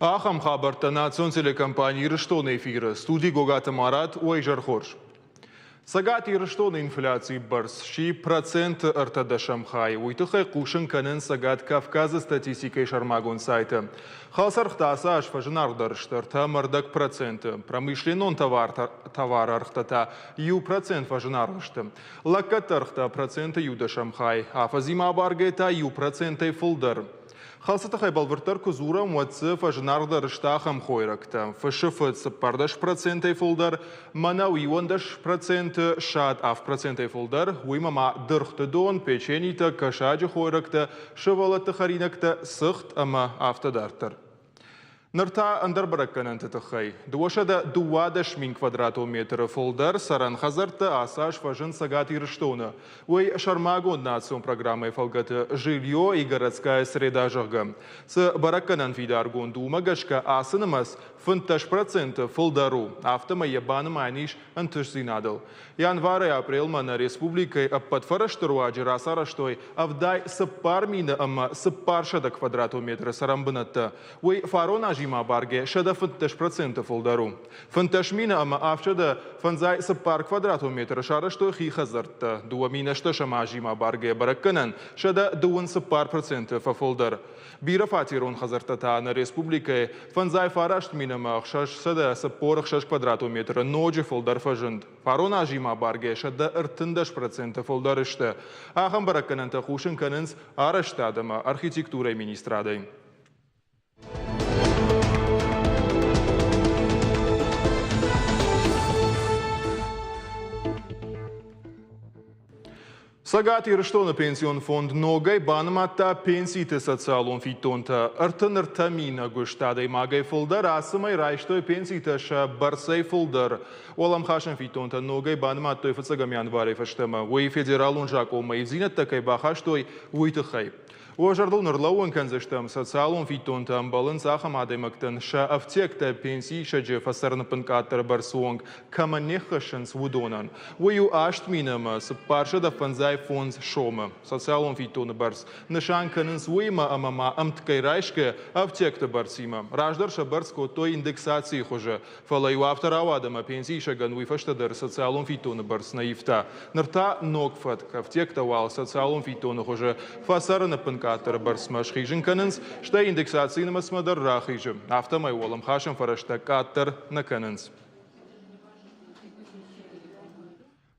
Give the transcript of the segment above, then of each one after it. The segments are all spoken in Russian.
Ахам хабарта национ телекомпании Рыштон эфира. Студии Гогата Марат, Уайжар Хорш. Сагат Рыштон инфляции барс. 6% артада Шамхай. Уйтухай кушен канен сагат Кавказа статистикой шармагон сайта. Халсархта асаш фажинар дарштарта мардак процента. Промышленон товар архтата ю процент фажинаршта. Лакатархта процента юда Шамхай. Афазима баргета ю процента фулдар. خاصة خيبال برتر كزورة موتصف أجنار رشتاخم خويركتا فشفت 14% فولدر مناوي 11% شاد 8% فولدر ويما مع درخت دون بيشينيتا كشاج خويركتا شوالت خرينكتا سخت أما أفتدارتر نرتا اندر برکن انت تخی دوشه دا 12 من کвадратометр фолдер саран хазарта асаш фажен сагати рштона вой шармагон национ программой фалгата жилье и городская среда жага с бараканан фидаргон думагашка асынымас 50% фолдеру автома ебаным аниш антышзинадыл январь апрель мана республикой подфараштеру аджирасараштой авдай сапармина ама сапаршада квадратометра сарамбыната вой фарона جيما بارجة شدا 50% فولدرو 50 مينا أما أفشدا فنزاي سبار كوادراتومتر شارشتو خي خزرت دو مينشتا شما جيما بارجة بركنن شدا دون سبار % ففولدر بيرا فاتيرون خزرت تانا ريسبوبليكا فنزاي فارشت مينا ما خشش سدا سبور خشش كوادراتومتر نوجي فولدر فجند فارونا جيما بارجة شدا ارتندش % فولدرشتا آخم بركنن تخوشن كننز آرشتا دما أرخيتكتورة مينيسترادي Сагат Рыштона пенсион фонд ногай банаматта пенсиите социалон фитонта артанарта мина гуштадай магай фолдар асымай райштой пенсиите ша барсай фолдар олам хашан фитонта ногай банаматтой фацагам январей фаштама уи федералун жакома ивзинат такай бахаштой уитахай Ожардун рлауын канзаштам социалон фитонтам баланс ахам адаймактан ша афтекта пенсии шаджи фасарнапын каттар барсуонг каманехашанс вудонан. Ую ашт минама сапаршада фанзай фонз шома. Социалон фитона барс. Нышан канынс уйма амама амткай райшке афтекта барсима. Раждарша барско той индексации хожа. Фалаю авторау адама пенсии шаган уйфаштадар социалон фитона барс наифта. Нарта ногфат кафтекта вал социалон фитона хожа фасарнапын каттар барс машхижин канынс, шта индексации на масмадар рахижи. Автомай волам хашам фарашта каттар на канынс.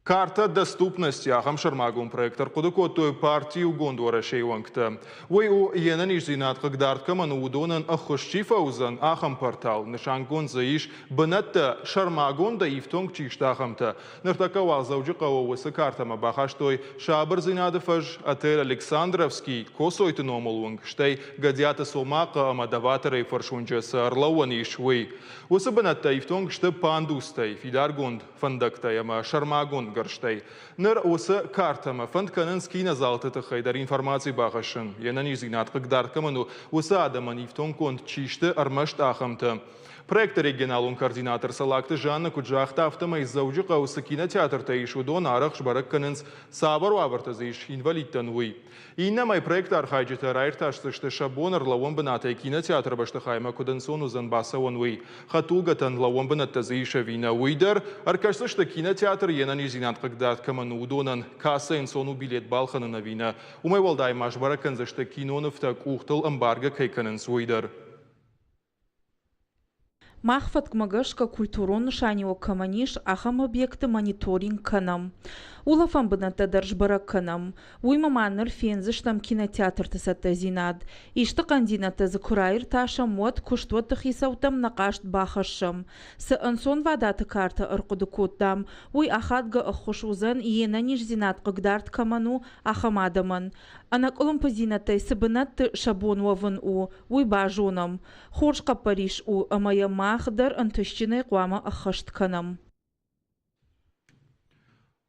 Карта доступности ахам шармагун проектор кудукоттой партию гондуара шейвангта. Уй у енаниш зинат кагдартка манудонан ахушчи фаузан ахам портал. Нишангон заиш банатта шармагун да ифтонг чиштахамта. Нартакавал заужикава усы картама бахаштой шабар зинадыфаж отель Александровский косойты номалунг. Штай гадята сомака амадаватарей фаршунджа сарлауаниш уй. Усы банатта ифтонг шта пандустай фидаргунд фандактай ама шармагун Горштай. Нер усы картама фонд канынский назалты тахайдар информации бахашын. Янани зинат кагдартkamanu усы адаман ифтон конт чишты армашт ахамта. Проект регионалун координатор салакты Жанна Куджахта автома из заужика усы кинотеатр ишудон арах шбарак канынс сабару авартазиш инвалидтан уй. Иннамай проект архайджита райрташты шты шабонар лавон банатай кинотеатр баштахайма куденсон узан баса он уй. Хатулгатан лавон банаттазиша вина уйдар аркашты шты кинотеатр янани зинат кагдартkamanu удонан касса инсону билет балханына вина. Умай валдай машбарак канзашты киноновта кухтал амбарга кайканынс уйдар. Махфат кмагашка культурон шанио каманиш ахам объекты мониторинг канам. Улафан бната даржбара канам. Уйма маннер фензыштам кинотеатр тасата зинад. Ишты кандината закурайр таша мод куштвот тахисаутам нақашт бахашам. С ансон вадата карта аркудукуттам. Уй ахадга ахушузан иенаниш зинад кагдарт каману ахамадаман. Анаколым позинатай сабанат шабонваван у. Уй бажонам. Хоршка Париж у амая Ахдар антышчиной квама ахашт канам.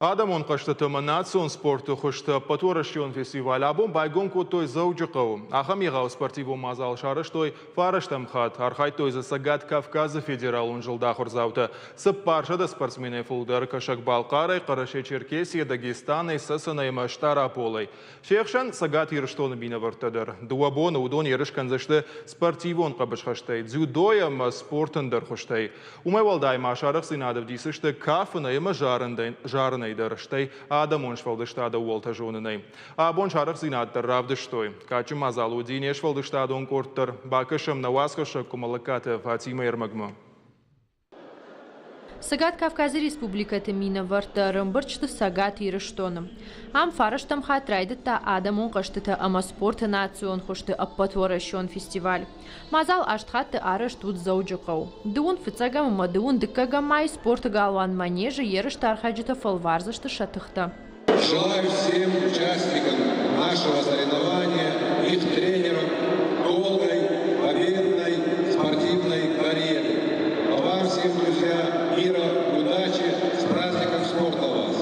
Адам он қашты национ спорты қошты патуарашион фестиваль абон байгон көтой зауджы қау. Ахам еғау спортиву мазал шарыштой фараштам хат. Архай той за Сагат Кавказы федералун жылда құрзауты. Сып паршада спортсмены фулдар кашак Балқарай, Қараше Черкесия, Дагестаны, Сасанай Маштара полай. Шеқшан Сагат еріштоны бина вартадыр. Дуабоны удон ерішканзашты спортивон қабышқаштай. Дзюдоям спортындар қоштай. Умайвалдай машарық синадов дисышты кафына ема жарынайдар. Штай Адам он швалдыштада уолта жонынай. Абон шарық зинаттар равдыштой. Качы мазалу дине швалдыштада он корттар. Бакышам навасқыша кумалакаты Фатима Ермагма. Сагат Кавказы Республикаты мина варта рымбырчты Сагат еріштоным. Ам фараштам хатрайдытта Адам он қаштыты ама спорты национ хошты аппатворашон фестиваль. Мазал аштхатты арыш тут зауджықау. Дуун фыцагам ма дуун дыккагам май спорты галван манежы ерішті архаджыта фалварзышты шатыхта. Желаю всем участникам нашего соревнования, их тренерам, долгой, победной спортивной карьеры. А вам всем, друзья, мира, удачи, с праздником спорта вас!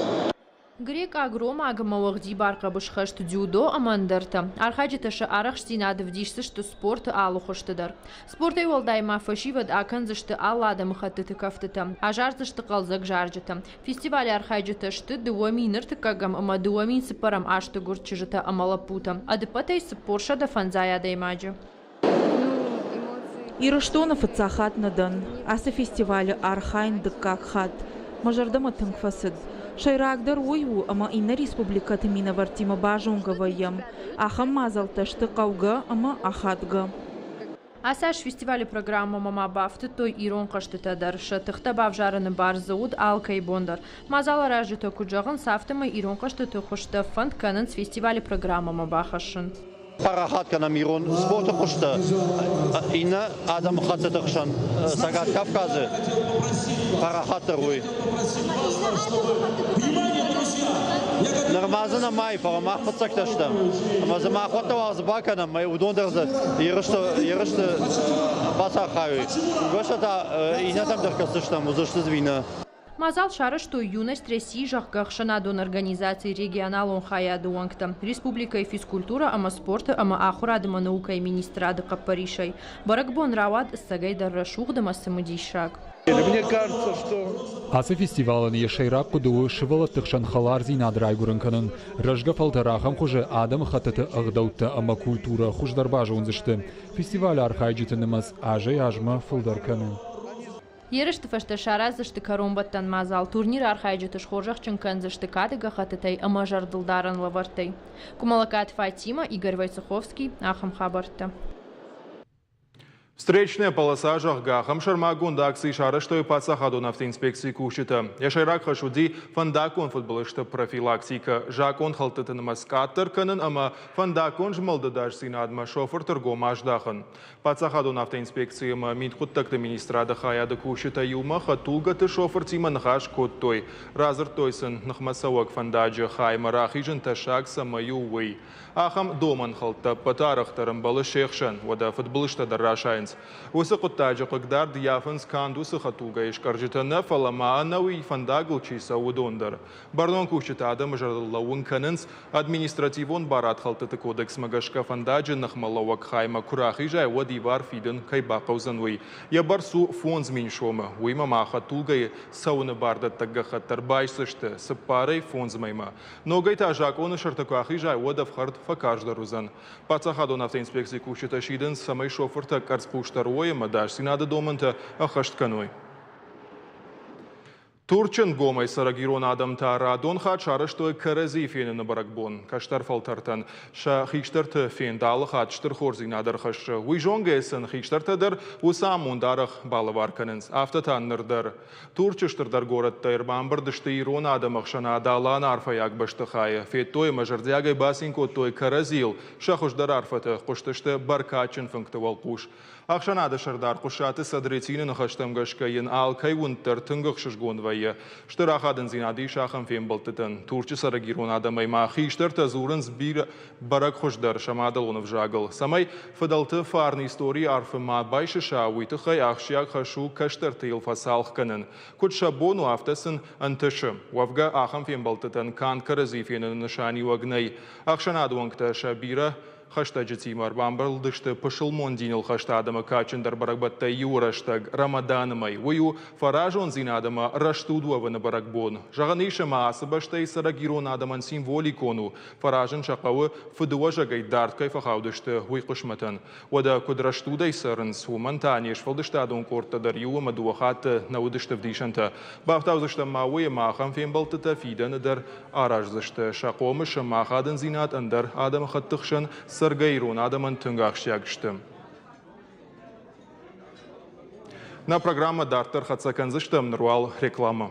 Грек агрома агамавах дибарка бушхашт дзюдо амандарта. Архаджиташа арахштинадов дишсышты спорт алухоштыдар. Спортай волдайма фашивад аканзышты алладам хаттыты кафтыта. Ажарзышты қалзак жаржыта. Фестиваль архаджиташты дуаминыр тыкагам ама дуамин сыпарам ашты гурчыжыта амалапута. Адыпатай сыпоршада фанзая даймаджы. Ирыштонов ацахат надан. Асы фестиваль архайн дыккак Мажардама тыңфасыд. Шайрагдыр ойу, ама инна республикаты мина вартима бажунгавайым. Ахам мазалташты қауға, ама ахатға. Асаш фестивале программа мама бафты той ирон қаштыта дарышы. Тықта бав жарыны бар зауд алкай бондар. Мазала ражыта күджағын сафтыма ирон қаштыты қошты фонд канынс фестивале программа мама бахашын. Парахат канам ирон спорты қошты. Инна адам қатытықшан Сагат Кавказы. Парахаттыр ой. Нормазына май, парамах подсакташтым. Мазыма охота вас баканам, май удондырзы, ерышты басахаю. Гошата инатам дыркасыштам, узышты звина. Мазал шары, что юность России жахгахшана дон организации регионал он хая дуангтам. Республика и физкультура, ама спорта, ама ахурадыма наука и министрады капаришай. Баракбон равад сагайдар рашухдама самудишак. Мне кажется, что... Асы фестивалын ешайрак кудуы шывалы тықшан халар зинадрай гурынканын. Рыжга фалдарахам хуже адам хатыты ағдаутты ама культура хуждарбажы онзышты. Фестиваль архайджытынымыз ажай ажма фалдарканын. Ерышты фашты шаразышты каромбаттан мазал. Турнир архайджыты шхоржах чынканзышты кадыга хатытай ама жардылдарын лавартай. Кумалакат Фатима, Игорь Войцеховский, Ахам Хабарта. Встречная полоса Жахгахам Шармагун дакси шарыштой пацахаду нафтинспекции кушита. Яшайрак хашуди фандакон футболышты профилактика. Жакон халтытын маскаттыр канын, ама фандакон жмалдыдаш синадма шофер торгома аждахан. Пацахаду нафтинспекции минтхуттакты министрада хаяды кушита юма хатулгаты шофер тима нхаш коттой. Разыр тойсын нхмасауак фандаджы хайма рахижын ташак самаю уй. Ахам доман халта патарахтарым балы шехшан, вада футболышты дарашайн. Осы құттажы қығдар дияфынс кандусы қатуға ешқаржытыны фаламаанауи фандагыл чиса удондар. Бардон күшітады мұжарлауын канынс административон барат қалтыты кодекс мағашқа фандаджы нахмалауак хайма күрахи жай вадивар фидын кайбақаузануи. Ябар су фонз меншомы. Уйма маха тулгай сауны барды тагга хаттар байсышты. Сыппарай фонз майма. Ногай тажак оны шартакахи жай вадав хард факаждарузан. Пацахаду нафтоинспекции күшіта шидын самай шофырта карс Пуштаруя, мадаш синада доманта ахаштканой. Турчын гомай сарагирон адам тара донха чарыштой карази фенені баракбон. Каштар фалтартан ша хиштарты фен далы хатштыр хорзин адархаш. Уйжонгайсын хиштартадыр усам ондарах балыварканынс. Автотаннырдар. Турчыштырдар горатта ирбамбырдышты ирон адам ахшана адалан арфаяк баштыхая. Феттой мажардягай басинко той каразил. Шахушдар арфаты құштышты баркачын функтывал куш. Ахшанады шардар құшаты садретины нахаштамгашкайын алкай унтар түнгіқ шышгонвай. xayı. Ştıraxadın zinadi şaxın fem baltıtın. Turçı saragirun adamay maxi iştırta zurınz bir barak xoşdar şamadal onu vjagıl. Samay fıdaltı farni istori arfı ma bayşı şavuytı xay axşiyak xaşu kaştırtı yıl fasalxkanın. Kut şabonu aftasın antışı. Wavga axın fem baltıtın kan karazifinin nişani vagnay. Axşanadı vankta şabira Хаштаджи Марбамбал дышты пошелмон динил хаштадама качендар барагбатта юраштаг Рамаданамай. Вою фаражон зинадама раштудуава на барагбон. Жаганиша маасабаштай сарагирон адаман символикону. Фаражен шақауы фыдуажагай дарткай фахаудышты вуйқышматан. Вада кудрашtuдай сарынс умантанеш фалдыштадон кортадар юа мадуахаты наудышты вдишанта. Бахтаузышты мауе махам фембалтыта фиданыдар аражзышты. Шақомыша махадын зинат андар адам хаттықшын Саргайрун адаман түнгақшиягышты. На программа Дартар Хацаканзыштым Нурвал реклама.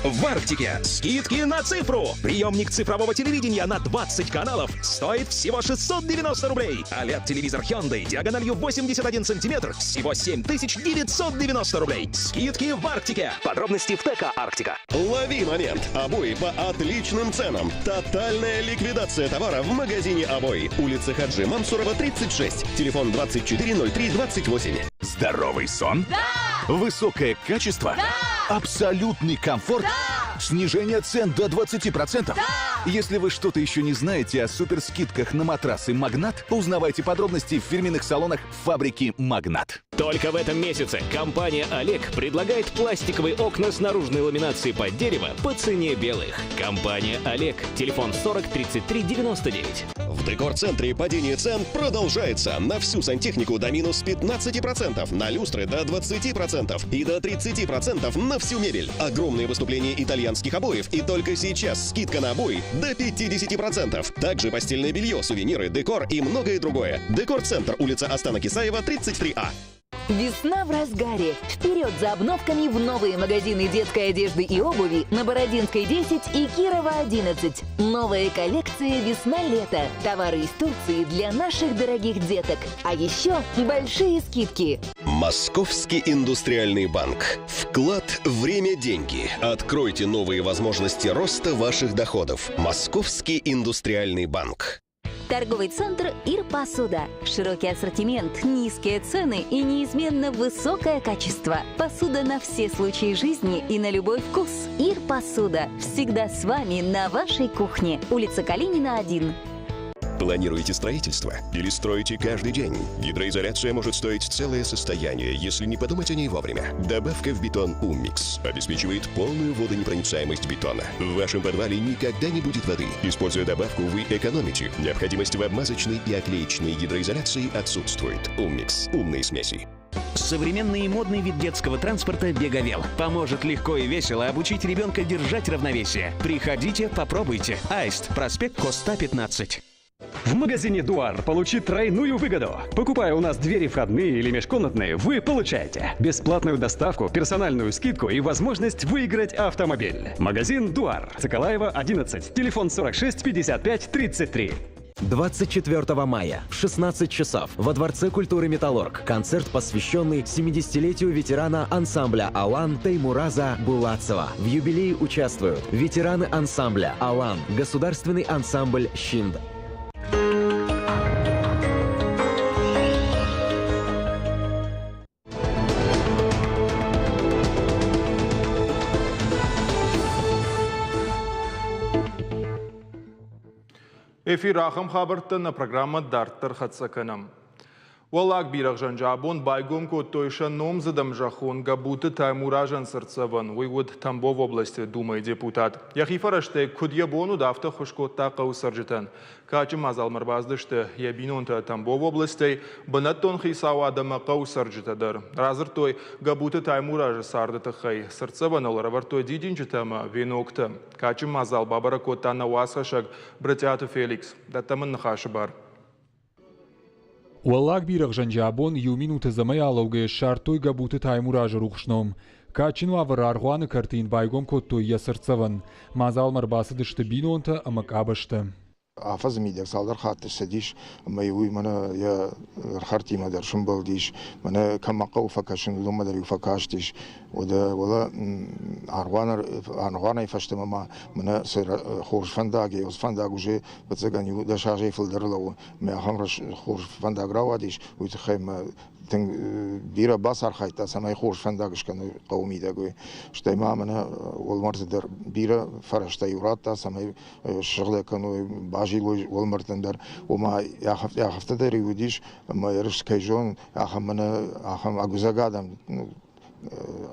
В Арктике скидки на цифру. Приемник цифрового телевидения на 20 каналов стоит всего 690 рублей. А LED-телевизор Hyundai диагональю 81 сантиметр всего 7990 рублей. Скидки в Арктике. Подробности в ТК Арктика. Лови момент. Обои по отличным ценам. Тотальная ликвидация товара в магазине «Обои». Улица Хаджи Мансурова, 36. Телефон 240328. Здоровый сон? Да! Высокое качество? Да! Абсолютный комфорт? Да! Снижение цен до 20%? Да! Если вы что-то еще не знаете о суперскидках на матрасы «Магнат», узнавайте подробности в фирменных салонах фабрики «Магнат». Только в этом месяце компания «Олег» предлагает пластиковые окна с наружной ламинацией под дерево по цене белых. Компания «Олег». Телефон 40 33 99. В декор-центре падение цен продолжается. На всю сантехнику до минус 15%, на люстры до 20% и до 30% на всю мебель. Огромные выступления итальянских обоев, и только сейчас скидка на обои до 50%. Также постельное белье, сувениры, декор и многое другое. Декор-центр, улица Астана Кисаева, 33А. Весна в разгаре. Вперед за обновками в новые магазины детской одежды и обуви на Бородинской 10 и Кирова 11. Новая коллекция «Весна-лето». Товары из Турции для наших дорогих деток. А еще большие скидки. Московский индустриальный банк. Вклад, время, деньги. Откройте новые возможности роста ваших доходов. Московский индустриальный банк. Торговый центр «Ир-Посуда». Широкий ассортимент, низкие цены и неизменно высокое качество. Посуда на все случаи жизни и на любой вкус. «Ир-Посуда» всегда с вами на вашей кухне. Улица Калинина, 1. Планируете строительство или строите каждый день? Гидроизоляция может стоить целое состояние, если не подумать о ней вовремя. Добавка в бетон «Уммикс» обеспечивает полную водонепроницаемость бетона. В вашем подвале никогда не будет воды. Используя добавку, вы экономите. Необходимость в обмазочной и оклеечной гидроизоляции отсутствует. «Уммикс» – умные смеси. Современный и модный вид детского транспорта «Беговел» поможет легко и весело обучить ребенка держать равновесие. Приходите, попробуйте. Аист, проспект Коста, 15. В магазине «Дуар» получи тройную выгоду. Покупая у нас двери входные или межкомнатные, вы получаете бесплатную доставку, персональную скидку и возможность выиграть автомобиль. Магазин «Дуар», Соколаева, 11, телефон 46 55 33. 24 мая в 16 часов во Дворце культуры «Металлург» концерт, посвященный 70-летию ветерана ансамбля «Алан» Теймураза Булатцева. В юбилее участвуют ветераны ансамбля «Алан», государственный ансамбль «Щинд». Эфир ахым хабарттана программа Дартар Хацаканам. Валак бирах жанжабон байгом коттойшан номзадам жахон габуты Таймуражан Сырцеван, Войвод Тамбов области, думает депутат. Яхифараште кудьябону дафта хушкотта каусаржитан. Качым азал марбаздышты ябинонта Тамбов области, банаттон хисау адама каусаржитадар. Разыр той габуты Таймуража сардыты хай. Сырцеван олар той дидинчитама венокта. Качым азал бабара котта навасхашак братяту Феликс. Даттамын нахашы бар. Уаллак бирах жанжабон юминуты замай алауге шартой габуты Таймуража рухшном. Качину авараргуаны картин байгом коттой ясырцаван. Мазал марбасы дышты бинонта амак абашты. حافظ میدک سالدار خاطر سدیش میوی من یا خرطی مدر شن بلدیش من کم قوفه کشن لوم مدر یفکاشتیش ولا عروانه فشتم ما من سر خوش فنداگی از فنداگوجه بتزگانی دشاجی فلدر لو ما همرش خوش فنداگ راودیش ویتخیم تن بیرا باسر خیلی سمای خوش فنداگش کنه قومی داگوی شتای ما من ولمرت در بیرا فرشته یورات تا سمای شغل کنه باجی ولمرتن در و ما یا هفته داری ودیش ما یرش کیجون آخم اگوزگادم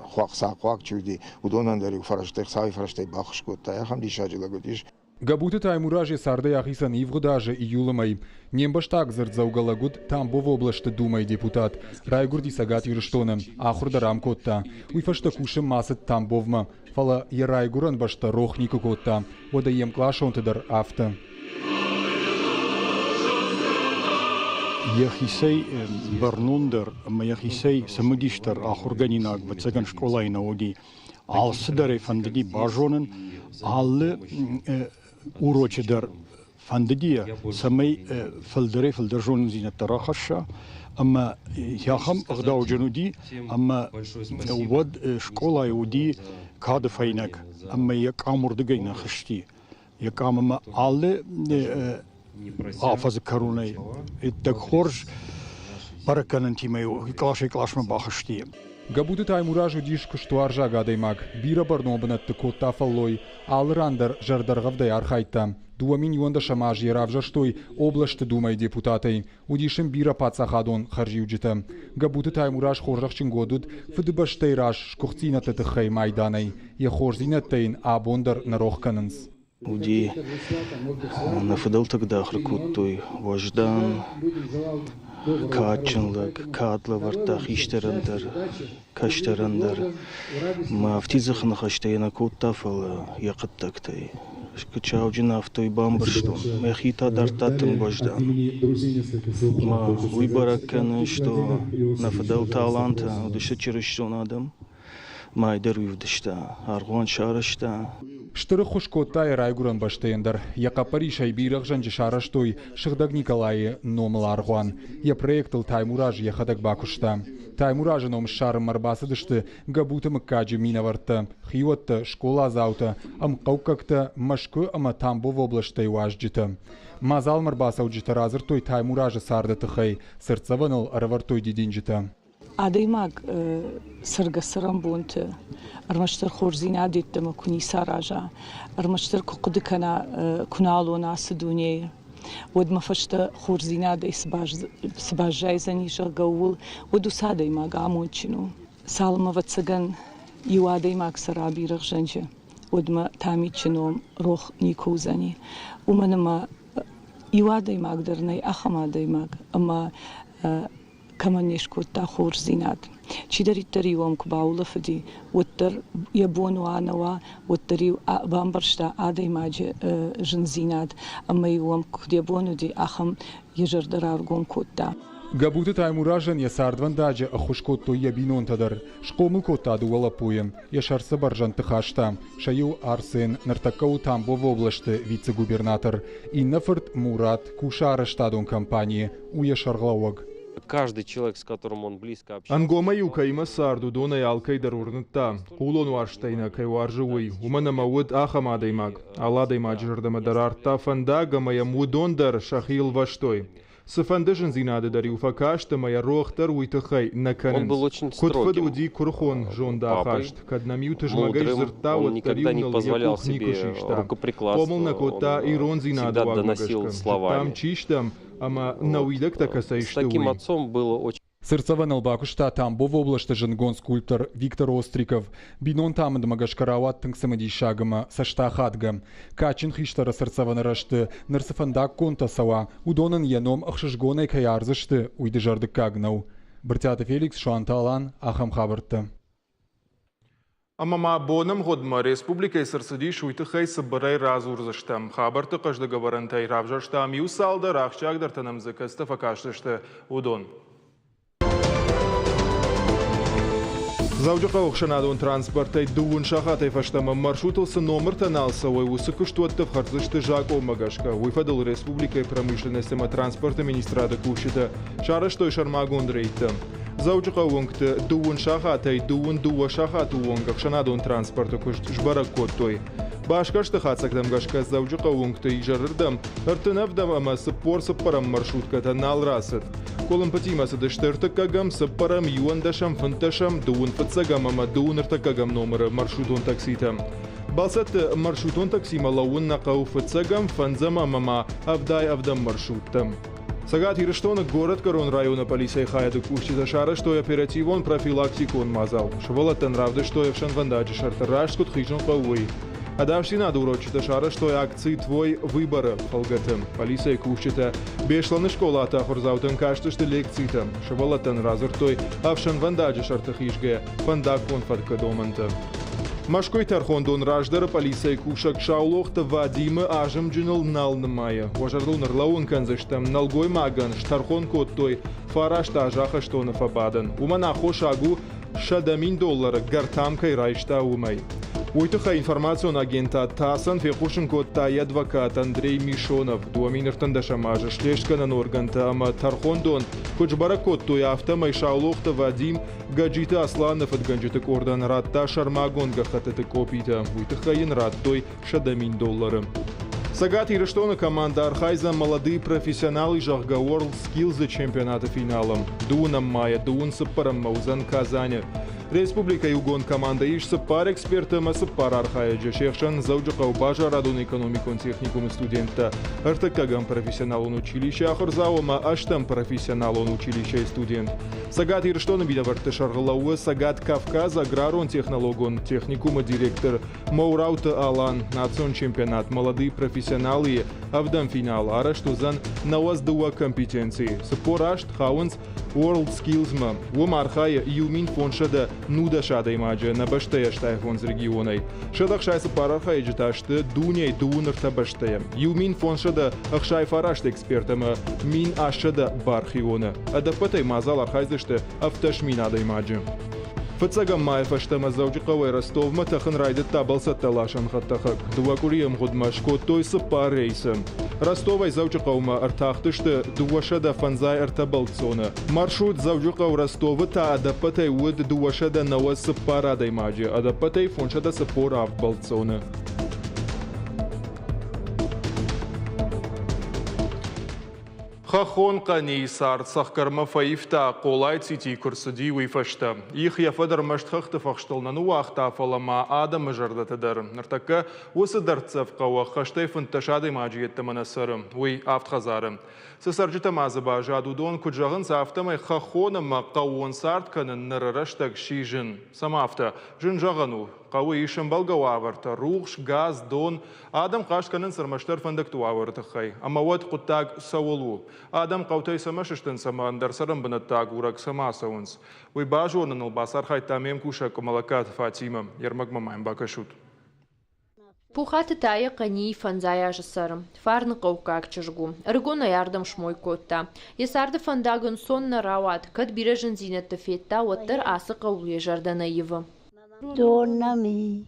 خواق ساقواق چودی و دونن داری فرشته سای فرشته باخش کود تا آخم دیشاجی لگودیش Габуты таймуражи сарды яхисан ивгудажи июлымай. Нембаштак зырдзаугалагуд Тамбов областы думай депутат. Райгурди сагат юриштоным. Ахурда рамкотта. Уйфашта кушым масыт Тамбовма. Фала ерайгуран башта рохнику котта. Ода ем клашонтыдар авто. Яхисей барнундер, яхисей самыгиштер ахурганинаг бацаган школайна оди. Алсыдаре фандыги бажонын. Аллы урочедер фандыгия самый филдержон зинет тарахаша, أما ياخم أغداو جنودي أما ود شكولا يودي كاد فينك أما يكامر دقينا خشتي يكام ما على حافظ كروني الدكخورج بركان انتي ما يكلاش ما باخشتي Габуты таймуражу диш куштуаржа гадаймак. Бира барнобанат тыкотта фаллой. Алрандер жардаргавдай архайта. 2 миллионда шамаж еравжаштой облашты думай депутатай. Удишим бира пацахадон харжиуджита. Габуты таймураж хоржахчин годуд фыдыбаштай раш шкухцина тетыхай майданай. Я хорзинаттайн абондар нарохканынс. Уди нафидал тогда хракуттой вождан. Качынлык, кадлавартах иштерендер, каштерендер. Ма втизахна хаштейна коттафала якыттактай. Качаужина автой бамбарштон. Мехита дартатын бождан. Ма уйбаракканы, что нафидал таланта, удышта черешон адам. Майдер уйвдышта, аргон шарышта. Штыры хушкоттай райгуран баштендер. Якапари шайбирах жанжи шараштой Шыгдаг Николай номал аргуан. Я проектал таймураж яхадаг бакушта. Таймуражы ном шарым марбасыдышты габуты мыккаджи минаварта. Хиотта школа заута. Ам каукакта машкы ама Тамбов облаштай уажджита. Мазал марбаса уджита разыртой таймуражы сарды тыхай. Сырцаваныл аравартой дидинджита. Адаймаг сыргасырам бунты. Армаштар خورزینا دیدم کنی سراجا. армаштар کقد کنا کنالونا سدونی. ود مفشت خورزینا دی سباجای زنیش قول ودو سادای ما قامون چنو. سالم واتسگن یوادای ما کسرابی رخشنجه. ود ما تامی چنوم روح نیکوزنی. ومن ما یوادای ما قدرنی آخمادای ما اما كمان يشكو تاخور زينات شدري تري وام كباولة فدي وتر يبون وانوا وتري بامبرشتا عادي ماج جن زينات أما يوام كديبونو دي أخم يجر درارقون كوتا Габуты таймуражен я сардван даджи ахушкотто ябинон тадар. Шкомыл кота дуала поем. Я шарсы баржан тыхашта. Шаю Арсен нартакау Тамбов областы вице-губернатор. Иннафорт Мурат кушара штадон компании уя шарглауаг. Каждый человек, с которым он близко общается. Ангома юкаима сарду дона ялкай дарурнта. Кулон варштайна кай варжуй. Умана мауд ахамадаймаг. Аладаймаг жардама дарарта фандага моя мудондар шахил ваштой. Сафандежен зинады дари уфакашта моя рохтар уйтахай наканен. Он был очень строгим. Котфадуди курхон жонда ахашт. Каднамют жмагай зрта он никогда не позволял себе рукоприкладства. Всегда доносил словами. Там чиштам. С таким отцом было очень... Сырцаванал бакушта Тамбов областы жангон скульптор Виктор Остриков. Бинон таманд магашкарават тыңсымыди шагыма сашта хадга. Качин хиштара сырцаванарашты нырсыфандак конта сава. Удонын яном ахшышгонай каярзышты уйды жардык кагнау. Біртяты Феликс Шуанталан Ахам Хабыртты. Амама бонам годма республика сырсыди шуйтыхай сыбырай разурзыштам. Хабарты қажды гаварантай равжаштам. Юсалда рахчагдар танамзыкасты факаштышты удон. زوجة وخشنادون ترانسبورتي دون شاخاتي فشتم маршруту с номер таналсовой высокоштуатты в харцышты Жако Магашка. Выфадал Республикой промышленности транспорта министра Докушита. Шара что и Шармагон рейта. Зауджа унгты дун шахатай дун дуа шахату унгах шанадун транспорта кушт жбаракоттой. Башкашты хацагдам гашка зауджа унгты и жарырдам. Артынавдам ама саппор саппарам маршрутката налрасыт. Колым патимасы дыштыртыкагам саппарам юандашам фанташам дун фацагам ама дун артакагам номера маршрутон такситам. Балсат маршрутон таксима лаун нақау фацагам фанзама мама авдай авдам маршруттам. Сагат Ириштона город Корон района полиция хаяду кушчита шара, что оперативон профилактикон мазал. Шволатан равды, что я в шанвандаче шартарашскут хижон пауи. А давши надо урочита шара, что акции твой выбора холгатым. Полиция кушчита бешланы школа атахурзаутан кашты, что лекцитам. Шволатан разор той, а в шанвандаче шартахишге фандакон фадкадоманта. Машкой тархондон раждара полиция кушак шаулохта Вадима ажам джинал налнамая. Важардун рлаун канзаштам налгой маган штархон коттой фараш тажаха что на фабадан. Умана хошагу $6,000 гартамкой райшта умай. Уйтуха информацион агента Тасан фехушин коттай адвокат Андрей Мишонов. Дуаминертан дашамажа шлешканан органта ама тархондон кучбара коттой автомай шаулохта Вадим гаджита Асланов от ганджитык ордан ратта шармагон гахатыты копита. Уйтуха ин раттой $6,000. Сагат Ириштона команда Архайза молодые профессионалы Жахга World Skills чемпионата финалом. Дуном мая, дун саппарам маузан Казани. Республика Югон команда ишь саппар экспертам, а саппар Архайджа шехшан зауджахау бажа радун экономикон техникум студента. Артакагам профессионалон училище Ахорзаума, аштам профессионалон училище студент. Сагат Ириштона бидаварты шаргалауы, Сагат Кавказ аграрон технологон техникума директор Маураута Алан, национ чемпионат молодые профессионалы, авдам финал, араштузан наваздуа компетенции. Саппорашт Хауэнс World Skills ма, Архая Юмин фоншада нуда шада имаджа на баштая штайфон с регионой. Шадах шайса парархай джиташты дуняй дуунарта баштая. Юмин фоншада ахшай фарашт экспертама мин ашада бархиона. Адапатай мазал архайзашты автошмин ада имаджа. Фацагам май фаштама зауджиқавай Ростовма тахан райда табалса талашан хаттахак. Дуакуриям гудмашко той сапар рейсам. Ростовай зауджиқавма артахтышты дуашада фанзай артабалцона. Маршрут зауджиқав Ростова та адапатай уд дуашада наваз сапар адаймаджи. Адапатай фоншада сапор авбалцона. Хахон қани сарцах карма фаифта қолай цити курсуди уйфашта. Их яфадар маштхахты фахшталнану уақта фалама адам жардатыдар. Нартака осы дарцав қауа хаштай фынташады маджиетті манасырым. Уй автхазарым. Сысаржыта мазыба жадудон күджағын сафтамай хахоныма қауын сартканын нырыраштаг шижын. Самафта жын жағану. Қауы ишын балгауаварта, руғш, газ, дон, адам қашқанын сырмаштар фандактуаварты қай. Амауат құттаг сауылу. Адам қаутай самашыштын самандар сарым бұнаттаг урак самасауынс. Уй бажуанын ұлбасар қайтамем кушак малакат Фатима. Ермак мамайм бакашут. Пухаты тая қани фанзая жысарым. Фарны қауқақ чыжгу. Рыгона ярдым шмой котта. Есарды фандагын сонна рауат. Кад бирежін зинетті фетта оттар асы қаулуе жардана евы. دونمی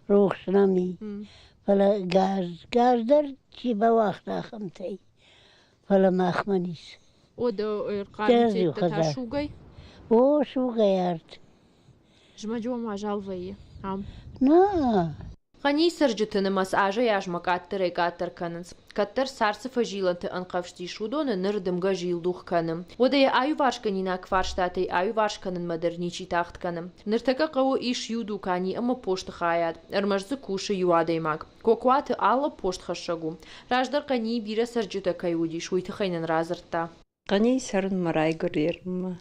روشنمی فلا گاز در چی با وقت آخمتی فلا مخمنیس او دو ارقام تا شوگای او شوگای ارد جمجو ماجال وی هم نه Қани сыржытынымас ажа яжмак аттыр аттыр канынс. Каттыр сарсы фажиланты анқавшти шудоны нырдымға жиылдух каным. Одай аю вашканина кварштатай аю вашканын модерничи тахт каным. Ныртака қау иш юду кани ама пошты хаяд. Армажзы куши юадаймак. Кокуаты алла пошт хашагу. Раждар қани бира сыржыта каюди шуйты хайнын разырта. Қани сарын марайгыр ерім.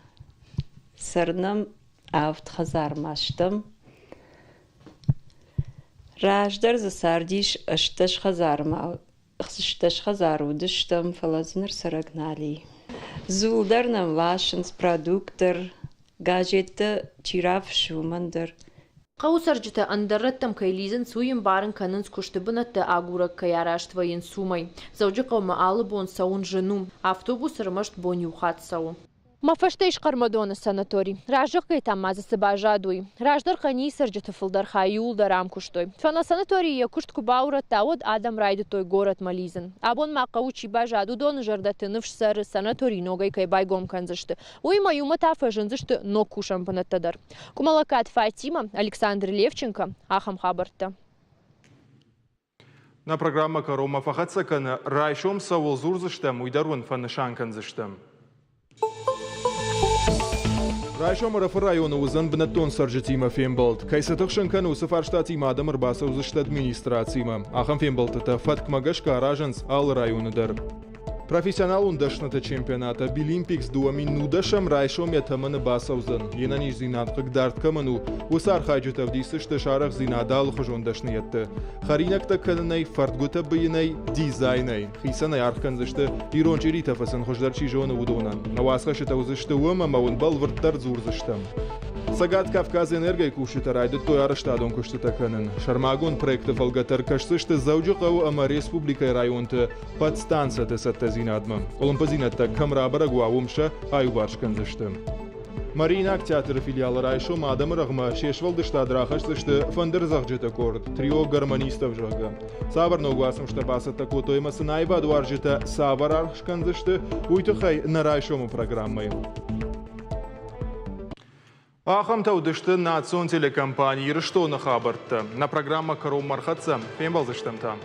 Сарнам авт хазармаштым. Раждар за сардиш ашташ хазарма, ашташ хазару дыштам фалазнер сарагнали. Зулдарнам лашенс продуктор, гаджетты чирав шумандыр. Қау саржыта андарраттам кайлизен суйын барын канын скуштыбынатты агурак каяраш твоин сумай. Заужы қаума алы бон саун женум, автобус рымашт бон юхат сау. Мафаштейш Кармадона санаторий. Раждыр там мазасы бажадуй. Раждыр қани сыржыты фылдар хаюлдар амкуштой. Фана санатория кушт кубаура тауд адам райды той город Мализен. Абон мақаучи бажаду дон жардаты нывшсары санаторий ногай кай байгом канзышты. Уйма юма тафа жынзышты но кушам панаттадар. Кумалакат Фатима, Александр Левченко, Ахам Хабарта. На программа Карома Фахатсакана райшом савол зурзыштам уйдарун фанышан канзыштам. Райшом раф району узан бнатон саржетима фембалт. Кайсатықшын кану сафарштатима адам рбаса узышт администрациима. Ахам фембалт это фаткмагашка ражанс ал районудар. Профессионал ундашната чемпионата Билимпикс дуами нудашам райшом ятаманы басаузан. Енаниш зинадқық дарткаману усар хайджутав дисышты шарах зинадал хужондашны ятты. Харинакта калынай фартгута быйынай дизайнай. Хисанай архканзышты ирончири тафасын хуждарчи жоны удонан. Навасхашыта узышты уама маун бал вырттар зурзыштам. Сагат Кавказ энергой кушит райды той араштадон кушты канын. Шармагон проекты фалгатар кашсышты заужықау ама республикай районты подстанцияты сатта зинадма. Олымпазинатта камрабара гуавумша аюбарш канзышты. Маринак театры филиалы райшом адамы рағма шешвалдышта драхашсышты фандырзақжыты корд. Трио гармонистов жағы. Савар ногуасым штабасыта котоймасы найва дуаржыта савар аршканзышты уйтықай на райшому программой. Ахам таудышты национ телекомпании Рыштоны хабарты. На программа Каром Мархатса фембалзыштым там.